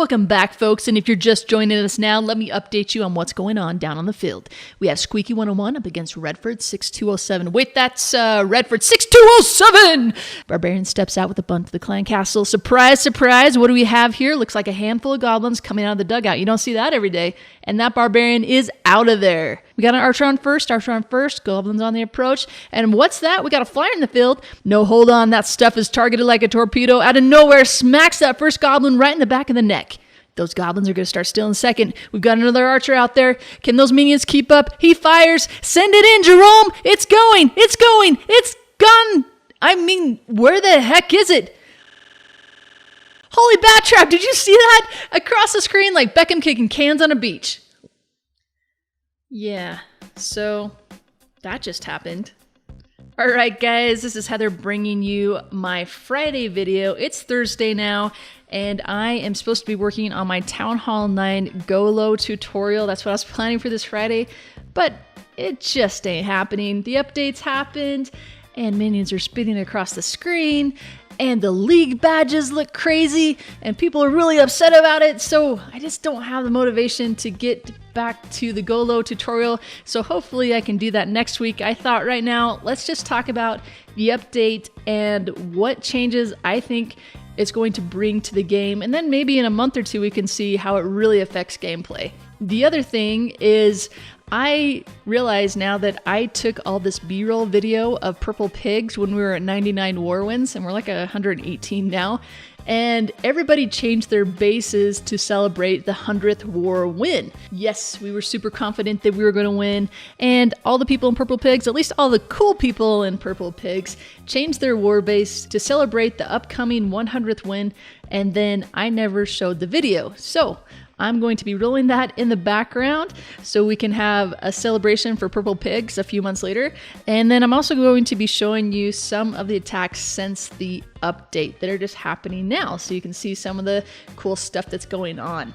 Welcome back, folks, and if you're just joining us now, let me update you on what's going on down on the field. We have Squeaky 101 up against Redford 6207. Wait, that's Redford 6207! Barbarian steps out with a bunt to the clan castle. Surprise, surprise, what do we have here? Looks like a handful of goblins coming out of the dugout. You don't see that every day. And that Barbarian is out of there. We got an archer on first, goblins on the approach. And what's that? We got a flyer in the field. No, hold on, that stuff is targeted like a torpedo. Out of nowhere, smacks that first goblin right in the back of the neck. Those goblins are going to start stealing second. We've got another archer out there. Can those minions keep up? He fires. Send it in, Jerome. It's going. It's gone. I mean, where the heck is it? Holy bat trap. Did you see that? Across the screen like Beckham kicking cans on a beach. Yeah, so that just happened. All right, guys, this is Heather bringing you my Friday video. It's Thursday now, and I am supposed to be working on my Town Hall 9 Go Low tutorial. That's what I was planning for this Friday, but it just ain't happening. The updates happened, and minions are spinning across the screen, and the league badges look crazy, and people are really upset about it, so I just don't have the motivation to get back to the Go Low tutorial, so hopefully I can do that next week. I thought right now, let's just talk about the update and what changes I think it's going to bring to the game, and then maybe in a month or two we can see how it really affects gameplay. The other thing is, I realize now that I took all this B-roll video of purple pigs when we were at 99 war wins, and we're like 118 now, and everybody changed their bases to celebrate the 100th war win. Yes, we were super confident that we were going to win, and all the people in purple pigs, at least all the cool people in purple pigs, changed their war base to celebrate the upcoming 100th win, and then I never showed the video. So I'm going to be rolling that in the background so we can have a celebration for Purple Pigs a few months later. And then I'm also going to be showing you some of the attacks since the update that are just happening now, so you can see some of the cool stuff that's going on.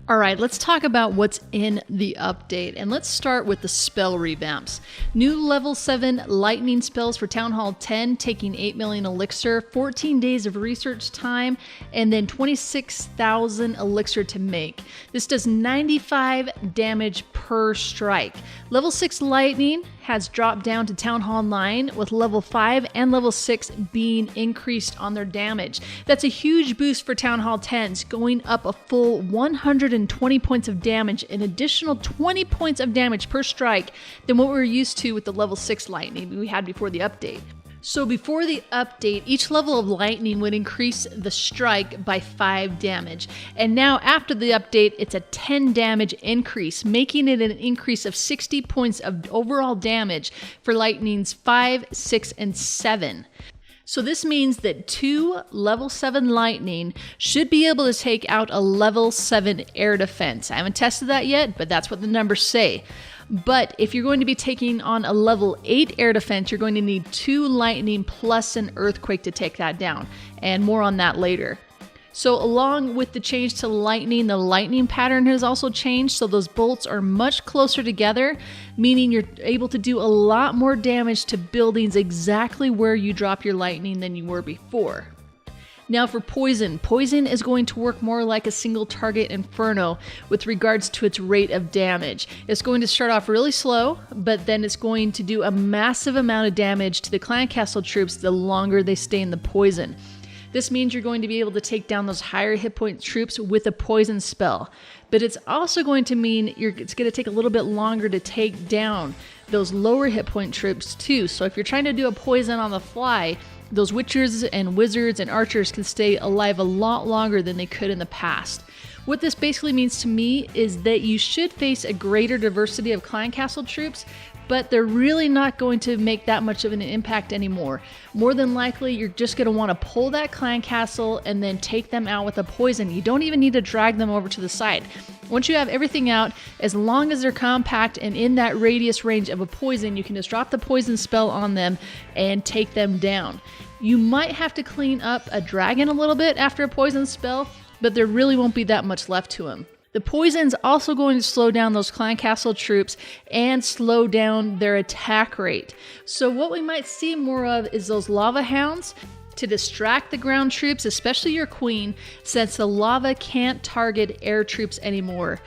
All right, let's talk about what's in the update, and let's start with the spell revamps. New level 7 lightning spells for Town Hall 10, taking 8 million elixir, 14 days of research time, and then 26,000 elixir to make. This does 95 damage per strike. Level 6 lightning has dropped down to Town Hall 9, with level 5 and level 6 being increased on their damage. That's a huge boost for Town Hall 10s, going up a full 120 points of damage, an additional 20 points of damage per strike than what we were used to with the level 6 lightning we had before the update. So before the update, each level of lightning would increase the strike by 5 damage. And now after the update, it's a 10 damage increase, making it an increase of 60 points of overall damage for lightnings 5, 6, and 7. So this means that 2 level 7 lightning should be able to take out a level 7 air defense. I haven't tested that yet, but that's what the numbers say. But if you're going to be taking on a level 8 air defense, you're going to need 2 lightning plus an earthquake to take that down, and more on that later. So along with the change to lightning, the lightning pattern has also changed, so those bolts are much closer together, meaning you're able to do a lot more damage to buildings exactly where you drop your lightning than you were before. Now for poison. Poison is going to work more like a single target inferno with regards to its rate of damage. It's going to start off really slow, but then it's going to do a massive amount of damage to the clan castle troops the longer they stay in the poison. This means you're going to be able to take down those higher hit point troops with a poison spell. But it's also going to mean it's going to take a little bit longer to take down those lower hit point troops too. So if you're trying to do a poison on the fly, those witchers and wizards and archers can stay alive a lot longer than they could in the past. What this basically means to me is that you should face a greater diversity of clan castle troops, but they're really not going to make that much of an impact anymore. More than likely, you're just going to want to pull that clan castle and then take them out with a poison. You don't even need to drag them over to the side. Once you have everything out, as long as they're compact and in that radius range of a poison, you can just drop the poison spell on them and take them down. You might have to clean up a dragon a little bit after a poison spell, but there really won't be that much left to him. The poison's also going to slow down those clan castle troops and slow down their attack rate. So what we might see more of is those lava hounds. to distract the ground troops, especially your queen, since the lava can't target air troops anymore.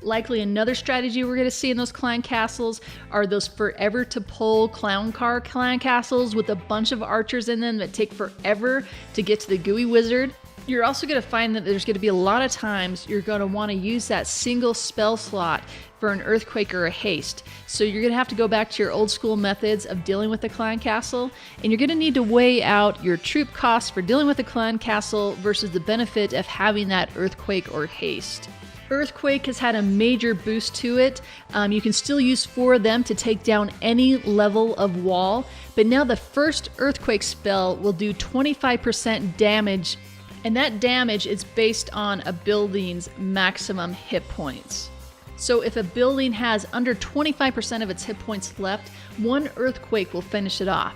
Likely another strategy we're going to see in those clan castles are those forever to pull clown car clan castles with a bunch of archers in them that take forever to get to the gooey wizard. You're also going to find that there's going to be a lot of times you're going to want to use that single spell slot for an earthquake or a haste. So you're going to have to go back to your old school methods of dealing with the clan castle, and you're going to need to weigh out your troop costs for dealing with the clan castle versus the benefit of having that earthquake or haste. Earthquake has had a major boost to it. You can still use 4 of them to take down any level of wall, but now the first earthquake spell will do 25% damage, and that damage is based on a building's maximum hit points. So if a building has under 25% of its hit points left, 1 earthquake will finish it off.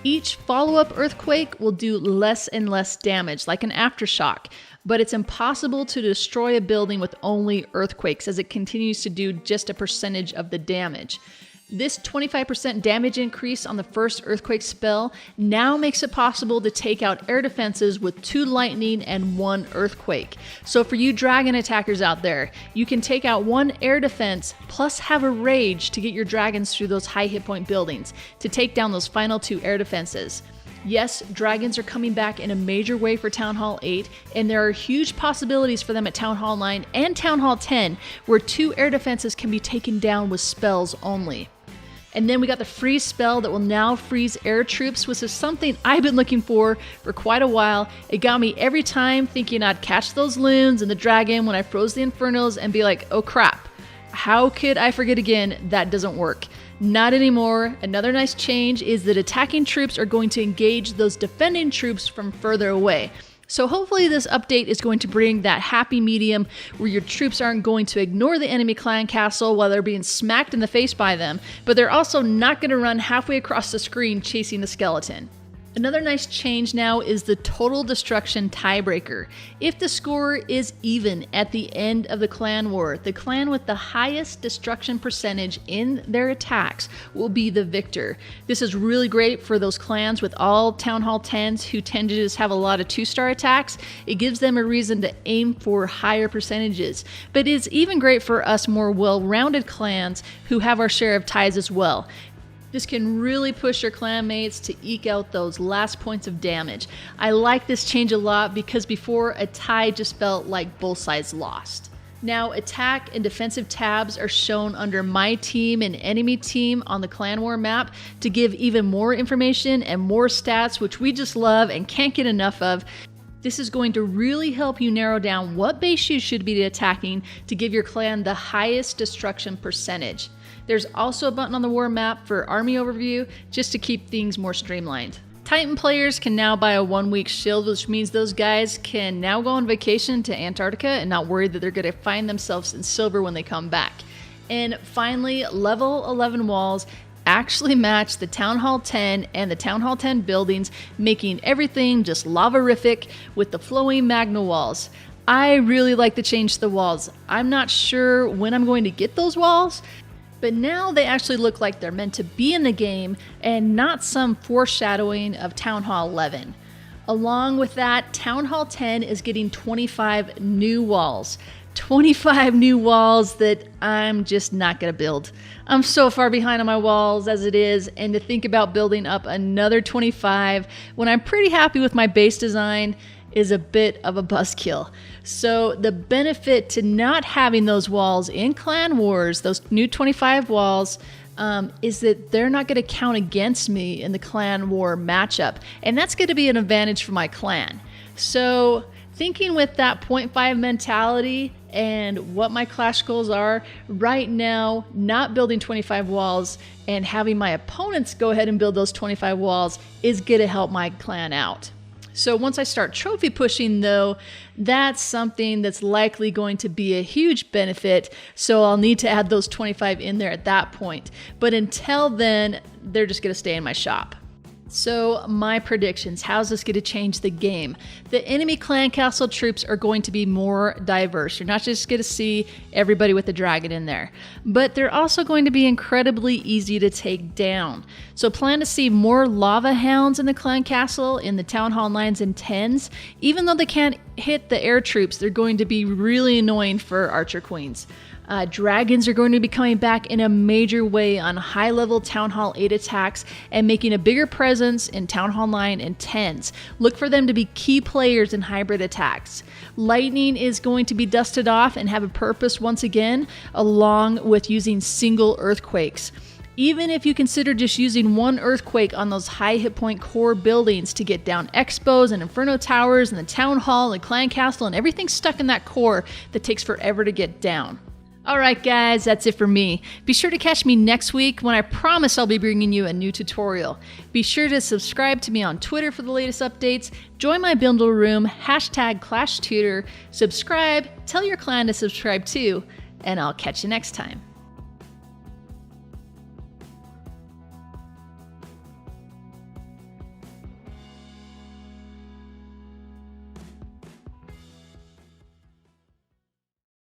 Each follow-up earthquake will do less and less damage, like an aftershock, but it's impossible to destroy a building with only earthquakes, as it continues to do just a percentage of the damage. This 25% damage increase on the first earthquake spell now makes it possible to take out air defenses with 2 lightning and 1 earthquake. So for you dragon attackers out there, you can take out 1 air defense plus have a rage to get your dragons through those high hit point buildings to take down those final 2 air defenses. Yes, dragons are coming back in a major way for Town Hall 8, and there are huge possibilities for them at Town Hall 9 and Town Hall 10, where 2 air defenses can be taken down with spells only. And then we got the freeze spell that will now freeze air troops, which is something I've been looking for quite a while. It got me every time thinking I'd catch those loons and the dragon when I froze the infernos and be like, oh crap, how could I forget again? That doesn't work. Not anymore. Another nice change is that attacking troops are going to engage those defending troops from further away. So hopefully this update is going to bring that happy medium where your troops aren't going to ignore the enemy clan castle while they're being smacked in the face by them, but they're also not going to run halfway across the screen chasing the skeleton. Another nice change now is the total destruction tiebreaker. If the score is even at the end of the clan war, the clan with the highest destruction percentage in their attacks will be the victor. This is really great for those clans with all Town Hall 10s who tend to just have a lot of 2-star attacks. It gives them a reason to aim for higher percentages. But it's even great for us more well-rounded clans who have our share of ties as well. This can really push your clanmates to eke out those last points of damage. I like this change a lot because before, a tie just felt like both sides lost. Now, attack and defensive tabs are shown under My Team and Enemy Team on the Clan War map to give even more information and more stats, which we just love and can't get enough of. This is going to really help you narrow down what base you should be attacking to give your clan the highest destruction percentage. There's also a button on the war map for army overview, just to keep things more streamlined. Titan players can now buy a 1-week shield, which means those guys can now go on vacation to Antarctica and not worry that they're going to find themselves in silver when they come back. And finally, level 11 walls actually match the Town Hall 10 and the Town Hall 10 buildings, making everything just lavarific with the flowing magma walls. I really like the change to the walls. I'm not sure when I'm going to get those walls, but now they actually look like they're meant to be in the game and not some foreshadowing of Town Hall 11. Along with that, Town Hall 10 is getting 25 new walls. 25 new walls that I'm just not going to build. I'm so far behind on my walls as it is, and to think about building up another 25 when I'm pretty happy with my base design is a bit of a buzzkill. So the benefit to not having those walls in Clan Wars, those new 25 walls, is that they're not going to count against me in the Clan War matchup. And that's going to be an advantage for my clan. So thinking with that 0.5 mentality and what my clash goals are, right now, not building 25 walls and having my opponents go ahead and build those 25 walls is going to help my clan out. So once I start trophy pushing though, that's something that's likely going to be a huge benefit. So I'll need to add those 25 in there at that point. But until then, they're just going to stay in my shop. So my predictions, how's this going to change the game? The enemy clan castle troops are going to be more diverse. You're not just going to see everybody with a dragon in there, but they're also going to be incredibly easy to take down. So plan to see more lava hounds in the clan castle, in the town hall 9s and 10s. Even though they can't hit the air troops, they're going to be really annoying for archer queens. Dragons are going to be coming back in a major way on high-level Town Hall 8 attacks and making a bigger presence in Town Hall 9 and 10s. Look for them to be key players in hybrid attacks. Lightning is going to be dusted off and have a purpose once again, along with using single earthquakes. Even if you consider just using one earthquake on those high hit point core buildings to get down expos and inferno towers and the town hall and clan castle and everything stuck in that core that takes forever to get down. Alright guys, that's it for me. Be sure to catch me next week when I promise I'll be bringing you a new tutorial. Be sure to subscribe to me on Twitter for the latest updates, join my bundle room, #ClashTutor, subscribe, tell your clan to subscribe too, and I'll catch you next time.